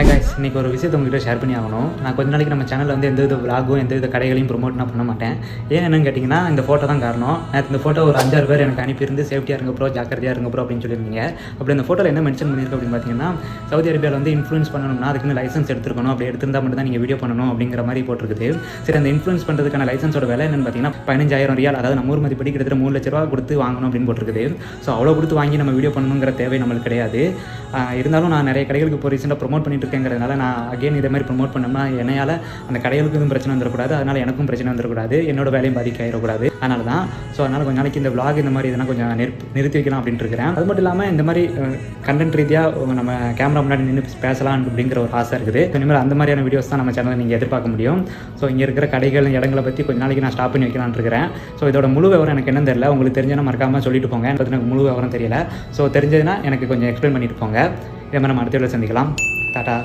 Hi guys, இன்றைக்கி ஒரு விஷயத்தை உங்கள்கிட்ட ஷேர் பண்ணி ஆகணும். நான் கொஞ்ச நாளைக்கு நம்ம சேனலில் வந்து எந்த வித விலாகும் எந்த வித கடைகளையும் ப்ரொமோட் நான் பண்ண மாட்டேன். ஏன் என்னன்னு கேட்டிங்கன்னா, இந்த ஃபோட்டோ தான் காரணம். நேற்று இந்த ஃபோட்டோ ஒரு 5-6 பேர் எனக்கு அனுப்பியிருந்து சேஃப்டியாக இருங்க ப்ரோ, ஜாக்கிரதையாக இருங்க ப்ரோ அப்படின்னு சொல்லியிருந்தீங்க. அப்படி இந்த ஃபோட்டோவில் என்ன மென்ஷன் பண்ணியிருக்கு அப்படின்னு பார்த்தீங்கன்னா, சவுதி அரேபியாவில் வந்து இன்ஃப்ளூயன்ஸ் பண்ணணும்னா அதுக்குன்னு லைசன்ஸ் எடுத்துருக்கணும், அப்படி எடுத்திருந்தால் மட்டும் தான் நீங்கள் வீடியோ பண்ணணும் அப்படிங்கிற மாதிரி போட்டிருக்குது. சரி, அந்த இன்ஃப்ளூயன்ஸ் பண்ணுறதுக்கான லைசன்ஸோட விலை என்னென்னு பார்த்தீங்கன்னா 15,000 ரியால், அதாவது நம்ம ஊர் மதிப்படி கிட்டத்தட்ட 3 லட்ச ரூபா கொடுத்து வாங்கணும் அப்படின்னு போட்டிருக்குது. ஸோ அவ்வளோ கொடுத்து வாங்கி நம்ம வீடியோ பண்ணணுங்கிற தேவை நம்மளுக்கு கிடையாது. இருந்தாலும் நான் நிறைய கடைகளுக்கு இப்போ ரீசெண்டாக ப்ரொமோட் பண்ணிட்டு இருக்கேங்கிறதுனால நான் அகைன் இதே மாதிரி ப்ரொமோட் பண்ணோம்னா என்னையால் அந்த கடைகளுக்கு எதுவும் பிரச்சனை வந்துடக்கூடாது, அதனால் எனக்கும் பிரச்சனை வந்துடக்கூடாது, என்னோட வேலையும் பாதிக்காயிடக்கூடாது. அதனால தான் அதனால் கொஞ்சம் நாளைக்கு இந்த விளாக் இந்த மாதிரி இதெல்லாம் கொஞ்சம் நிறுத்தி வைக்கலாம் அப்படின்ட்டு இருக்கிறேன். அது மட்டும் இல்லாமல் இந்த மாதிரி கண்டென்ட் ரீதியாக நம்ம கேமரா முன்னாடி நின்று பேசலாம் அப்படிங்கிற ஒரு ஆசை இருக்குது. இனிமேல் அந்த மாதிரியான வீடியோஸ் தான் நம்ம சேனலில் நீங்கள் எதிர்பார்க்க முடியும். ஸோ இங்கே இருக்கிற கடைகள் இடங்களை பற்றி கொஞ்சம் நாளைக்கு நான் ஸ்டாப் பண்ணி வைக்கலான்னு இருக்கிறேன். ஸோ இதோட முழு விவரம் எனக்கு என்னன்னு தெரியல, உங்களுக்கு தெரிஞ்சதுன்னா மறக்காமல் சொல்லிட்டு போங்க. எனக்கு முழு விவரம் தெரியல. ஸோ தெரிஞ்சதுன்னா எனக்கு கொஞ்சம் எக்ஸ்பிளைன் பண்ணிட்டு போங்க. இதே மாதிரி நம்ம அடுத்த வீடியோவில் சந்திக்கலாம். டாடா.